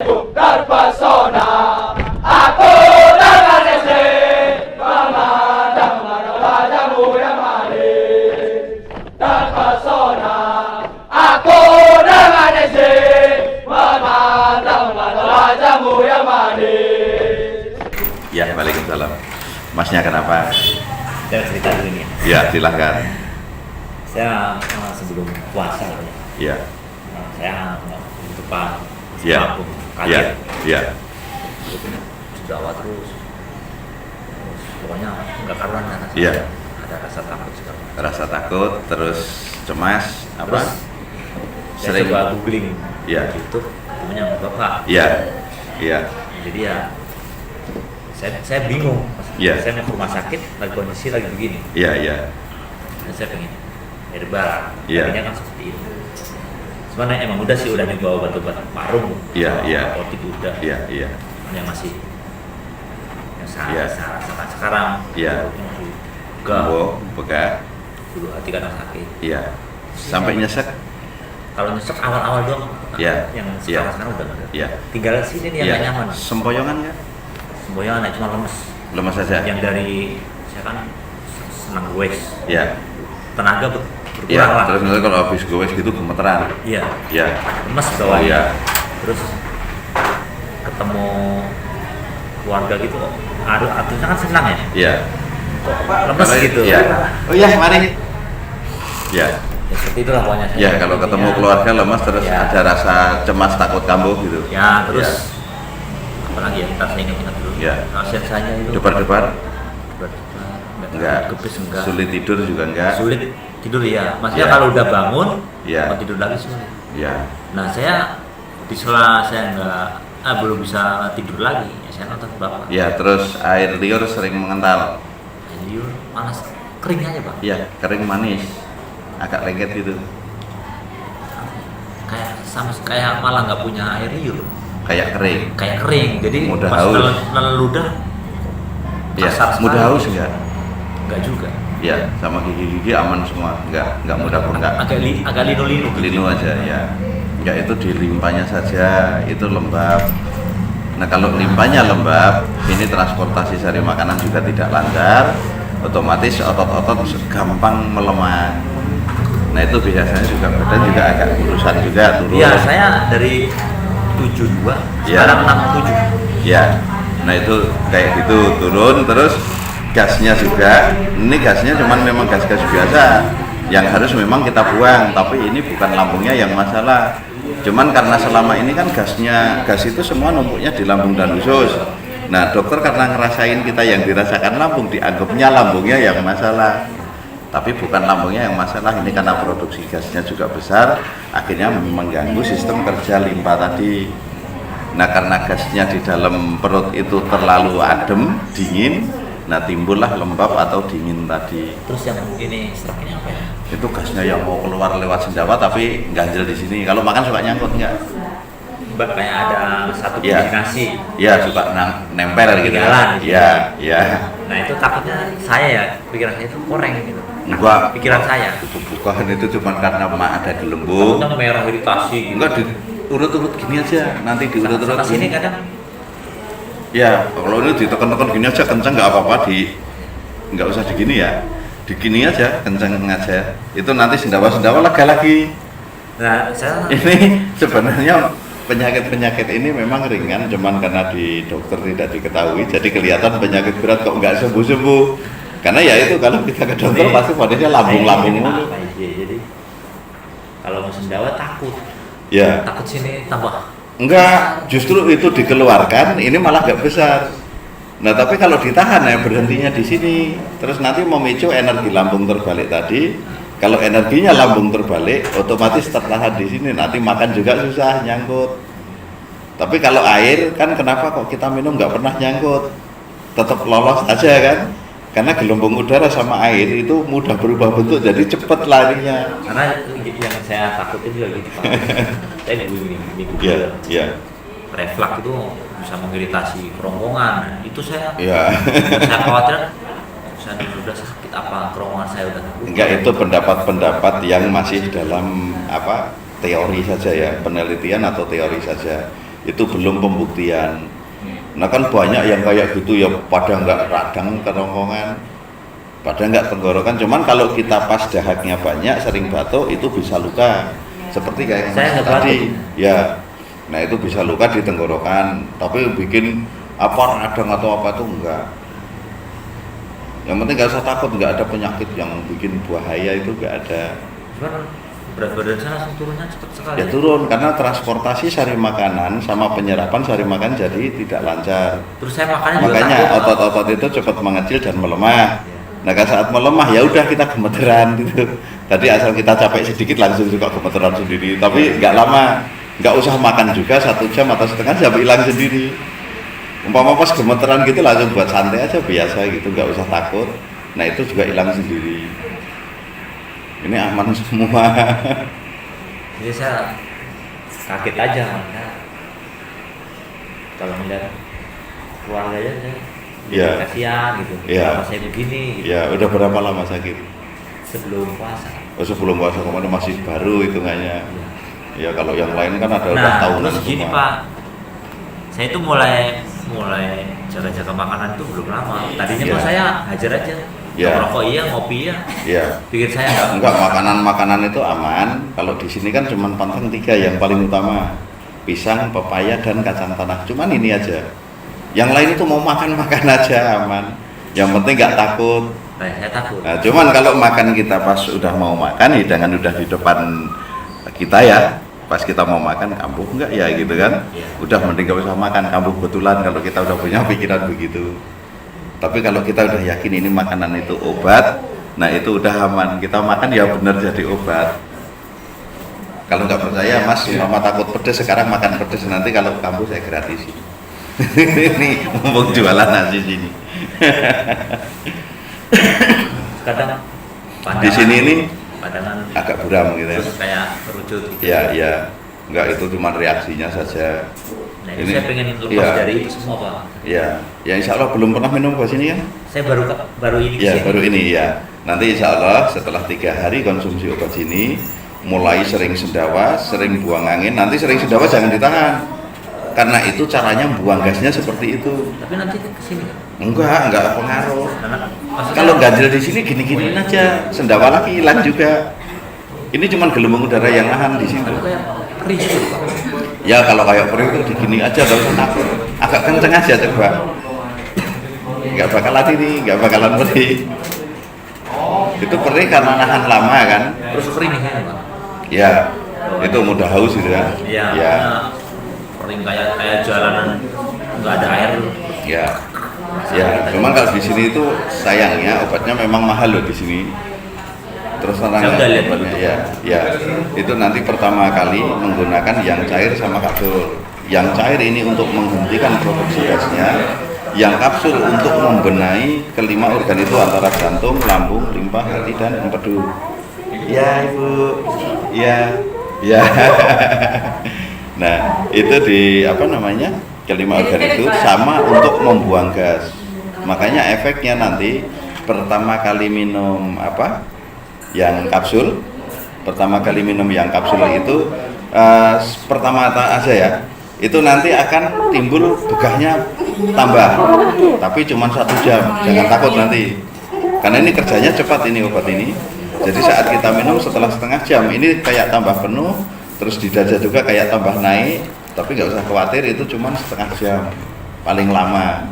ibu terpesona. Aku dengan SD memandang wajahmu yang manis. Terpesona. Aku dengan SD memandang wajahmu yang manis. Ya, waalaikumsalam. Masnya kenapa? Saya cerita dulu nih. Ya, silahkan. Saya sebelum puasa Ya, saya di depan ya, kampung ya, kaget. ya, Dakwah terus pokoknya nggak karuan kan. Iya. Ada rasa takut segala. rasa takut, terus cemas, apa? Terus saya coba googling Ya. YouTube, temennya bapak. Ya, ya, Jadi ya saya bingung. Iya. Saya mau ke rumah sakit, lagi kondisi lagi begini. ya, ya, Dan saya pengen herbal. Iya. Tadinya kan seperti itu. Sebenarnya emang udah sih udah nyoba obat-obat parung. Iya, iya. Apotik udah. ya, ya, Yang masih yang saya Iya. rasakan sekarang. Iya. Enggak. Buka, Dulu hati kadang sakit. ya, sampai nyesek, Kalau nyesek awal-awal doang. Iya. Yang Iya. sekarang udah enggak. ya, Tinggal sini nih yang ya, nggak nyaman. sempoyongan nggak? Semboyangan cuma lemes. Lemas saja. Yang dari saya kan senang goes. Ya, Tenaga ya, berkurang lah. terus nanti kalau habis gowes gitu gemeteran. Iya. Ya, Lemes oh bawahnya. ya, Terus ketemu keluarga gitu, artinya kan senang ya. ya. Lemes Kalau- gitu. Ya. Oh ya, mari. Ya. Ya seperti itulah pokoknya. Ya, kalau ketemu keluarga lemas terus Ya. ada rasa cemas takut kambuh gitu. Ya terus apalagi ya, ntar saya ingat dulu. Ya. Nasihat saya itu. Debar-debar Debar-debar, enggak, kepes enggak. sulit tidur juga enggak. Sulit tidur ya. Maksudnya Ya. kalau udah bangun, Ya. mau tidur lagi sulit. Ya, Nah saya di sela saya belum bisa tidur lagi. Ya, saya nonton bapak. ya, terus air liur sering mengental. Liur panas, kering aja pak. Ya, kering manis, agak lengket gitu, Kayak malah nggak punya air liur. kayak kering. Kayak kering. Jadi Mudah pas haus. nelen ludah Ya, kasar sekali. mudah haus enggak? Enggak juga. Ya, sama gigi-gigi aman semua, enggak mudah bengkak. Agak linu-linu. Linu aja ya. Ya, itu di limpanya saja itu lembab. Nah, kalau limpanya lembab, ini transportasi sari makanan juga tidak lancar, otomatis otot-otot gampang melemah. Nah, itu biasanya juga badan juga agak kurusan juga turun. Iya, saya dari 72 Iya. sekarang 67. Ya. Nah, itu kayak gitu turun, terus gasnya juga. Ini gasnya cuman memang gas-gas biasa yang harus memang kita buang, tapi ini bukan lambungnya yang masalah. Cuman karena selama ini kan gas itu semua numpuknya di lambung dan usus. Nah, dokter karena ngerasain kita yang dirasakan lambung, dianggapnya lambungnya yang masalah. Tapi bukan lambungnya yang masalah, ini karena produksi gasnya juga besar, akhirnya mengganggu sistem kerja limpa tadi. Nah, karena gasnya di dalam perut itu terlalu adem, dingin, nah timbullah lembab atau dingin tadi. Terus yang ini serak ini apa ya? Itu gasnya yang mau keluar lewat sendawa tapi ganjel di sini. Kalau makan suka nyangkut enggak? Mbak kayak ada satu Iya. biji nasi. Ya, suka nempel gitu. Ketinggalan, gitu. Ya, ya. Nah itu takutnya saya ya, pikiran saya itu koreng gitu. Enggak. Pikiran saya. Itu bukan, itu cuma karena ada gelembung. Takutnya merah iritasi gitu. Enggak, diurut-urut gini aja. Nanti diurut-urut Sama sini kadang Ya, kalau ini ditekan-tekan gini aja kenceng nggak apa-apa, nggak usah digini ya, digini aja kenceng aja. Itu nanti sendawa-sendawa lega lagi. nah saya Ini sebenarnya penyakit-penyakit ini memang ringan, cuman karena di dokter tidak diketahui, jadi kelihatan penyakit berat kok nggak sembuh-sembuh. Karena ya itu kalau kita ke dokter Ini- pasti wadahnya lambung-lambung saya ini mulu. apa aja, jadi kalau mau sendawa takut Ya, sini tambah. enggak, justru itu dikeluarkan, ini malah nggak besar. Nah, tapi kalau ditahan ya berhentinya di sini, terus nanti memicu energi lambung terbalik tadi. Kalau energinya lambung terbalik, otomatis tertahan di sini. Nanti makan juga susah nyangkut. Tapi kalau air kan kenapa kok kita minum nggak pernah nyangkut, tetap lolos aja kan? Karena gelembung udara sama air itu mudah berubah bentuk, jadi cepat larinya. Karena yang saya takutin juga gitu Pak. Saya minggu Iya, iya, refleks itu bisa mengiritasi kerongkongan. Nah, itu saya iya. saya khawatir saya udah sakit apa kerongkongan saya udah Enggak, itu pendapat-pendapat yang masih dalam teori saja ya, penelitian atau teori saja. itu belum pembuktian. Nah kan banyak yang kayak gitu ya pada nggak radang kerongkongan, pada nggak tenggorokan. Cuman kalau kita pas dahaknya banyak, sering batuk itu bisa luka. Seperti kayak saya tadi, ya. Nah itu bisa luka di tenggorokan. Tapi bikin apa radang atau apa itu enggak. Yang penting nggak usah takut, nggak ada penyakit yang bikin bahaya itu nggak ada. Berat badan saya langsung turunnya cepat sekali. Ya turun karena transportasi sari makanan sama penyerapan sari makan jadi tidak lancar. Terus saya makannya juga Makanya takut, otot-otot itu cepat mengecil dan melemah. Nah kan saat melemah ya udah kita gemeteran gitu. Tadi asal kita capek sedikit langsung juga gemeteran sendiri. Tapi nggak lama, nggak usah makan juga 1 jam atau setengah jam hilang sendiri. Umpama pas gemeteran gitu langsung buat santai aja biasa gitu, nggak usah takut. Nah itu juga hilang sendiri. Ini aman semua. Jadi saya kaget aja ya. Kalau melihat keluarganya saya Ya. kasihan gitu. Ya. Kenapa saya begini gitu. Ya udah berapa lama sakit? Sebelum puasa. Oh sebelum puasa kemarin masih baru hitungannya. Ya kalau yang lain kan ada udah Nah, tahunan terus gini semua. Pak, saya itu mulai jaga-jaga makanan itu belum lama. Tadinya Ya. tuh saya hajar aja, Ya. ngerokok iya, ngopi iya. Ya. Pikir saya Enggak, makanan itu aman. Kalau di sini kan cuma pantang 3 yang paling utama. Pisang, pepaya, dan kacang tanah. Cuman ini aja. Yang lain itu mau makan aja aman. Yang penting nggak takut. saya takut. Nah, cuman kalau makan kita pas udah mau makan, hidangan udah di depan kita ya. Pas kita mau makan, kambuh enggak ya gitu kan? Udah mending gak usah makan, kambuh betulan kalau kita udah punya pikiran begitu. Tapi kalau kita udah yakin ini makanan itu obat, nah itu udah aman. Kita makan ya benar jadi obat. Kalau nggak percaya, Mas, mama takut pedes, sekarang makan pedes, nanti kalau kambuh saya gratis. Ini mumpung jualan nasi sini. Kadang Di sini ini pandangan agak buram gitu ya. terus kayak kerucut gitu. Ya, enggak, itu cuma reaksinya saja. Nah, ini saya pengen lepas ya, dari itu semua Pak. ya insya Allah belum pernah minum obat ini kan? Saya baru ini Ya kesini. baru ini ya. Nanti insya Allah setelah 3 hari konsumsi obat ini, mulai sering sendawa, sering buang angin. Nanti sering sendawa jangan ditahan, karena itu caranya buang gasnya seperti itu. Tapi nanti kesini kan? Enggak pengaruh. Maksudnya, Kalau ganjil di sini gini-gini aja, sendawa lagi hilang juga. Ini cuma gelombang udara yang nahan di sini. kalau kayak perih gitu Pak. Ya kalau kayak perih itu digini aja, gak usah takut. Agak kenceng aja coba. Nggak bakalan ini, nggak bakalan perih. Itu perih karena nahan lama kan. Terus kering nih Pak. Ya, itu mudah haus gitu kan. Iya. Ya, Kering kayak jalanan nggak ada air. ya. Ya, memang kalau di sini itu sayangnya obatnya memang mahal loh di sini. Terus terang Saya udah lihat obatnya, Pak. ya. Itu nanti pertama kali menggunakan yang cair sama kapsul. Yang cair ini untuk menghentikan produksi gasnya, yang kapsul untuk membenahi kelima organ itu antara jantung, lambung, limpa, hati, dan empedu. Ya Ibu, ya. Nah itu di apa namanya kelima organ itu sama untuk membuang gas. Makanya efeknya nanti pertama kali minum apa yang kapsul, itu pertama aja ya, itu nanti akan timbul begahnya tambah, tapi cuma 1 jam. Jangan takut nanti, karena ini kerjanya cepat ini obat ini. Jadi saat kita minum setelah setengah jam ini kayak tambah penuh, terus di dada juga kayak tambah naik. Tapi nggak usah khawatir, itu cuma setengah jam paling lama.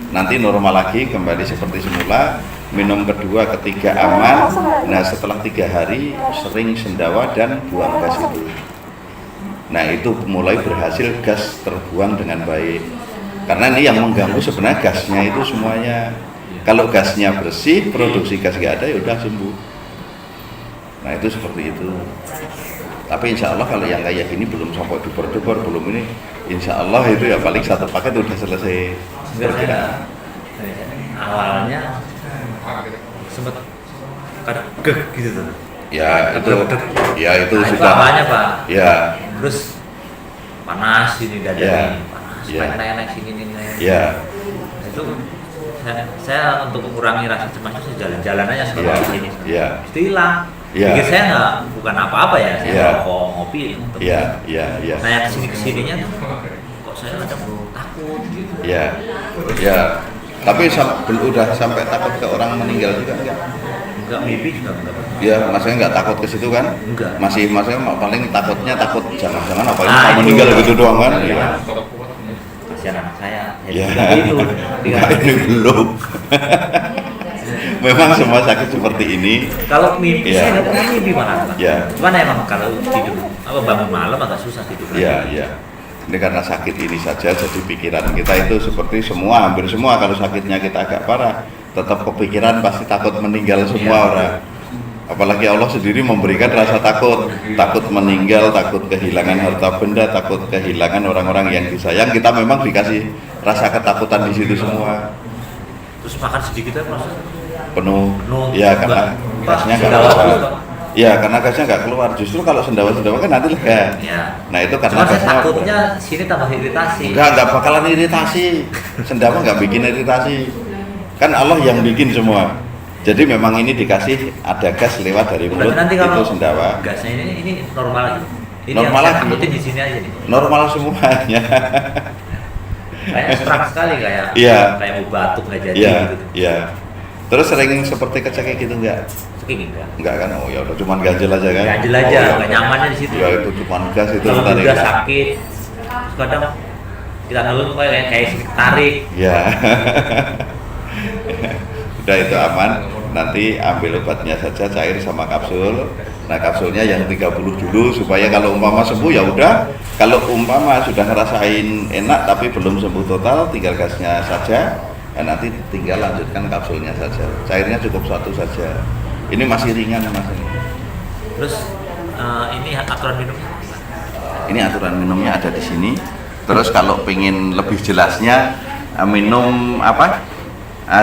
Nanti normal lagi, kembali seperti semula. Minum kedua, ketiga aman. Nah setelah 3 hari sering sendawa dan buang gas itu. Nah itu mulai berhasil, gas terbuang dengan baik. Karena ini yang mengganggu sebenarnya gasnya itu semuanya. Kalau gasnya bersih, produksi gas nggak ada, ya udah sembuh. Nah itu seperti itu. Tapi insya Allah kalau yang kayak gini belum sampai dubur-dubur, belum ini, insya Allah itu ya paling 1 paket udah selesai. Enggak, awalnya sempat kadang gitu tuh. Ya itu Nah, sudah. awalnya Pak. Ya, Terus panas ini dada Ya. ini, panas, Ya. naik sini nih. ya, Nah, itu saya untuk mengurangi rasa cemas itu saya jalan-jalan aja ya, setelah sini. ya, Itu hilang. Ya. Pikir saya bukan apa-apa ya, saya Ya. rokok, ngopi. ya. Nah yang kesininya tuh kok kadang takut gitu. Ya, ya. Tapi udah sampai takut ke orang meninggal juga enggak? Enggak, mimpi juga enggak pernah. Ya, maksudnya enggak takut ke situ kan? Enggak. Masih maksudnya paling takutnya takut jangan-jangan apa ini Ah, mau itu. meninggal gitu doang kan? Iya. Iya. Kasihan anak saya. Ya. Itu. Enggak, ini belum. Memang semua sakit seperti ini. Kalau mimpi Iya. saya nggak pernah mimpi malah, Pak. Iya. Cuman emang kalau tidur bangun malam agak susah tidur. Iya, iya. Ini karena sakit ini saja, jadi pikiran kita itu seperti semua, hampir semua kalau sakitnya kita agak parah, tetap kepikiran pasti takut meninggal semua Iya. orang. Apalagi Allah sendiri memberikan rasa takut, takut meninggal, takut kehilangan harta benda, takut kehilangan orang-orang yang disayang. Kita memang dikasih rasa ketakutan di situ semua. Terus makan sedikit aja langsung Penuh, penuh. ya karena gasnya nggak sendawa keluar. terus, Pak. Ya karena gasnya nggak keluar. Justru kalau sendawa-sendawa kan nanti lega. Iya. Nah itu karena Cuma saya gasnya takutnya sini tambah iritasi. Enggak bakalan iritasi. Sendawa nggak bikin iritasi. Kan Allah yang bikin semua. Jadi memang ini dikasih ada gas lewat dari mulut, Berarti nanti kalau itu sendawa. gasnya ini normal lagi. Ini Normal yang saya lagi. takutin di sini aja nih. Normal semuanya. Kayak strak sekali kayak Iya. kayak mau batuk nggak jadi Iya, gitu. iya. Terus sering seperti kecekek gitu enggak? Saking enggak. Enggak kan? Oh ya udah cuman ganjel aja kan? Ganjel Oh, aja, ya nggak udah. nyamannya di situ. Ya itu cuman gas itu Kalau tarik udah gas. sakit, terus kadang kita ngeluh tuh kayak tarik. Ya. Udah itu aman. Nanti ambil obatnya saja cair sama kapsul. Nah kapsulnya yang 30 dulu supaya kalau umpama sembuh ya udah. Kalau umpama sudah ngerasain enak tapi belum sembuh total, tinggal gasnya saja. Nah, nanti tinggal lanjutkan kapsulnya saja. Cairnya cukup satu saja. Ini masih ringan mas ini. Terus ini aturan minumnya. Ini aturan minumnya ada di sini. Terus kalau pengen lebih jelasnya minum apa?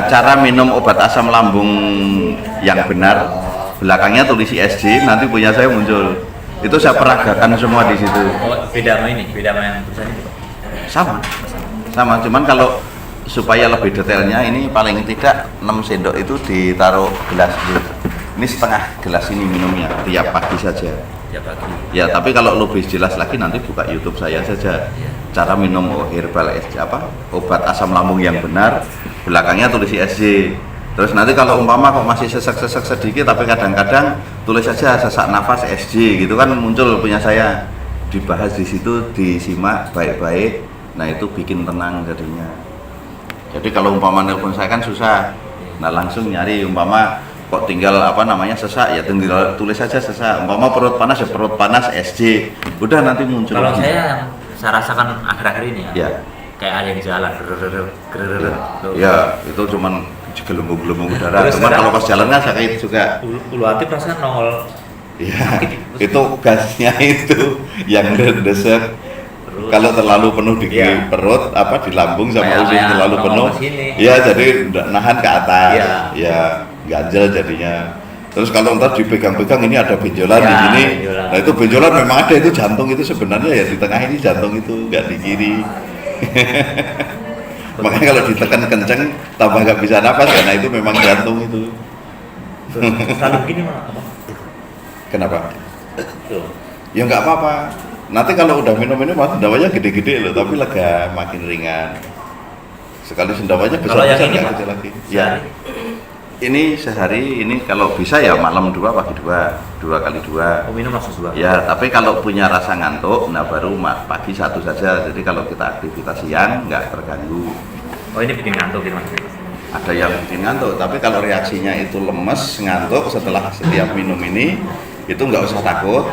Cara minum obat asam lambung yang benar. Belakangnya tulis ISJ, nanti punya saya muncul. Itu saya peragakan semua di situ. Oh, beda sama ini, beda sama yang tulisan ini, Pak. Sama. Sama, cuman kalau supaya lebih detailnya ini paling tidak 6 sendok itu ditaruh gelas gitu. Ini setengah gelas ini minumnya tiap pagi saja. Ya pagi. Ya, tapi kalau lebih jelas lagi nanti buka YouTube saya saja. Cara minum herbal SJ apa? Obat asam lambung yang benar. Belakangnya tulis ISJ. Terus nanti kalau umpama kok masih sesek-sesek sedikit tapi kadang-kadang tulis saja sesak nafas SJ gitu kan muncul punya saya. Dibahas di situ, disimak baik-baik. Nah, itu bikin tenang jadinya. Jadi kalau umpama nelpon saya kan susah. Nah, langsung nyari umpama kok tinggal apa namanya sesak ya tinggal tulis saja sesak. Umpama perut panas ya perut panas SJ. Udah nanti muncul. Kalau saya yang saya rasakan akhir-akhir ini Ya. kayak ada yang jalan. Ya, itu cuman gelembung-gelembung udara. Terus Cuman sekarang- kalau pas jalan kan sakit juga. Ulu hati perasaan nongol. Iya, itu gasnya itu yang desek. Terus Kalau terlalu penuh di Iya. perut, apa di lambung sama Kayak- usus kayak terlalu nongol penuh, ke sini. ya jadi nahan ke atas, Iya. ya ganjel jadinya. Terus kalau ntar dipegang-pegang ini ada benjolan di Ya, sini, benjolan. nah itu benjolan memang ada itu jantung itu sebenarnya ya di tengah ini jantung itu nggak di kiri. Makanya kalau ditekan kenceng tambah nggak bisa napas karena itu memang jantung itu. terus selalu gini mah apa? Kenapa? Tuh. Ya nggak apa-apa. Nanti kalau udah minum ini mas sendawanya gede-gede loh, tapi lega, makin ringan. Sekali sendawanya Kalau yang besar-besar ini, nggak Pak, kecil lagi. sehari? Ya, ini sehari ini kalau bisa ya malam 2 pagi 2 kali 2. Oh, minum langsung dua. Ya, tapi kalau punya rasa ngantuk, nah baru pagi 1 saja. Jadi kalau kita aktivitas siang nggak terganggu. Oh, ini bikin ngantuk gitu mas. Ada yang bikin ngantuk, tapi kalau reaksinya itu lemes, ngantuk setelah setiap minum ini, itu nggak usah takut.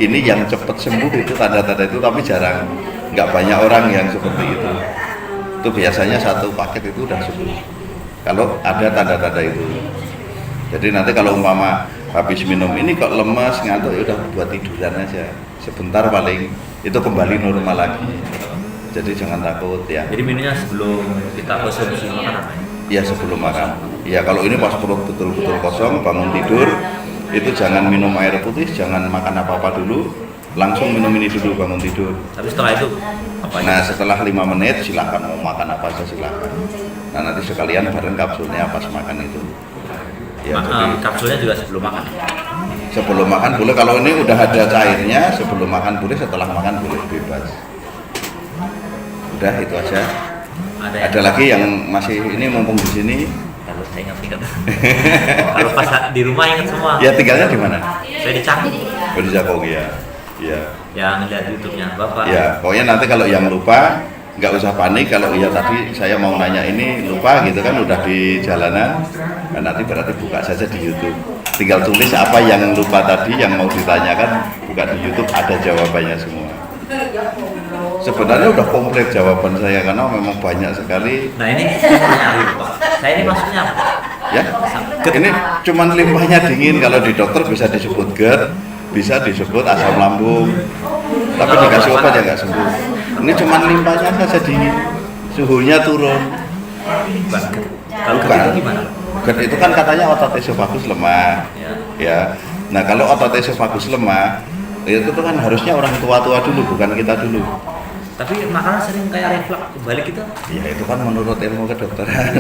Ini yang cepat sembuh itu tanda-tanda itu, tapi jarang, nggak banyak orang yang seperti itu. Itu biasanya 1 paket itu udah sembuh. Kalau ada tanda-tanda itu. Jadi nanti kalau umpama habis minum ini kok lemes, ngantuk, ya udah buat tiduran aja. Sebentar paling itu kembali normal lagi. Jadi jangan takut ya. Jadi minumnya sebelum kita konsumsi makanan. Ya sebelum makan. Ya kalau ini pas perut betul-betul kosong, bangun tidur, itu jangan minum air putih, jangan makan apa-apa dulu, langsung minum ini dulu bangun tidur. Tapi setelah itu apa? Nah setelah 5 menit silahkan mau makan apa aja silahkan. Nah nanti sekalian bareng kapsulnya pas makan itu. Ya jadi kapsulnya juga sebelum makan. sebelum makan boleh, kalau ini udah ada cairnya sebelum makan boleh, setelah makan boleh bebas. Udah itu aja. Ada Ada lagi yang masih ini mumpung di sini. Kalau saya ingat. Kalau pas di rumah ingat semua. Ya tinggalnya di mana? Saya di Cakung. Oh, di Jakong ya. Iya. Yang lihat YouTube-nya Bapak. Ya, pokoknya nanti kalau yang lupa nggak usah panik kalau iya tadi saya mau nanya ini lupa gitu kan udah di jalanan. Nah, nanti berarti buka saja di YouTube. Tinggal tulis apa yang lupa tadi yang mau ditanyakan, buka di YouTube ada jawabannya semua. Sebenarnya udah komplit jawaban saya karena memang banyak sekali. Nah ini sebenarnya Pak. Saya ini maksudnya apa? Ya, ini cuman limbahnya dingin. Kalau di dokter bisa disebut GERD, bisa disebut asam lambung. Tapi dikasih obat ya nggak sembuh. Ini cuman limbahnya saja dingin, suhunya turun. Bukan. Kalau Bukan. itu gimana? GERD itu kan katanya otot esofagus lemah. Ya. Ya. Nah kalau otot esofagus lemah, itu tuh kan harusnya orang tua-tua dulu, bukan kita dulu. Tapi makanan sering kayak refleks kebalik gitu. Ya itu kan menurut ilmu kedokteran.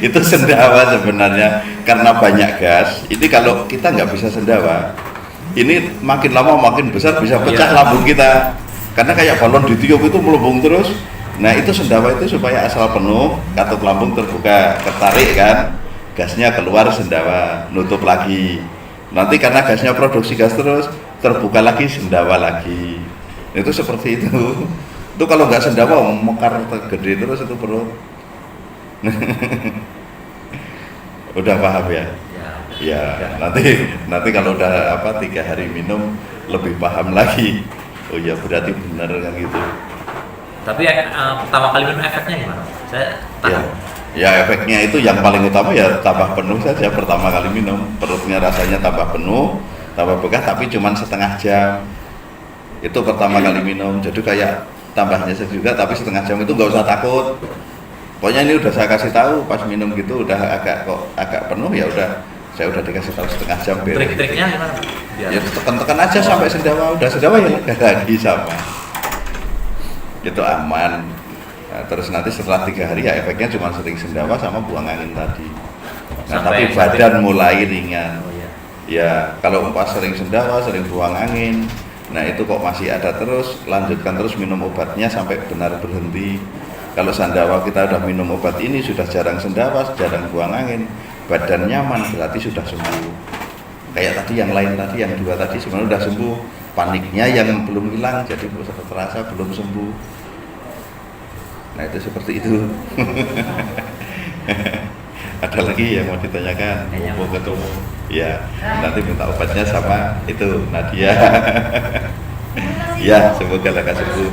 Itu sendawa sebenarnya karena banyak gas. Ini kalau kita nggak bisa sendawa, ini makin lama makin besar bisa pecah lambung kita. Karena kayak balon ditiup itu melambung terus. Nah itu sendawa itu supaya asal penuh, katup lambung terbuka, tertarik kan, gasnya keluar sendawa, nutup lagi. Nanti karena gasnya produksi gas terus, terbuka lagi sendawa lagi. Itu seperti itu. Itu kalau nggak sendawa mekar gede terus itu perut. Udah paham ya? Ya, nanti kalau udah 3 hari minum lebih paham lagi. Oh ya berarti benar kan gitu. Tapi pertama kali minum efeknya gimana? Saya Ya, tahu. ya efeknya itu yang paling utama ya tambah penuh saja pertama kali minum. Perutnya rasanya tambah penuh, tambah begah tapi cuma setengah jam. Itu pertama kali minum. Jadi kayak tambahnya juga tapi setengah jam itu nggak usah takut. Pokoknya ini udah saya kasih tahu pas minum gitu udah agak penuh ya udah saya udah dikasih tahu setengah jam beres. Trik-triknya gimana? Biar Ya tekan-tekan aja sampai sendawa, udah sendawa ya lega lagi sama. Itu aman. Nah, terus nanti setelah 3 hari ya efeknya cuma sering sendawa sama buang angin tadi. Nah, Sampai tapi badan mulai ringan. Oh iya. Ya, kalau pas sering sendawa, sering buang angin, nah itu kok masih ada terus, lanjutkan terus minum obatnya sampai benar berhenti. Kalau sendawa kita udah minum obat ini, sudah jarang sendawa, jarang buang angin, badan nyaman berarti sudah sembuh. Kayak tadi yang lain tadi, yang 2 tadi sebenarnya udah sembuh, paniknya yang belum hilang, jadi terasa belum sembuh. Nah itu seperti itu. Ada lagi yang mau ditanyakan? Mau ketemu? Ya, nanti minta obatnya sama itu Nadia. Ya, semoga lekas sembuh.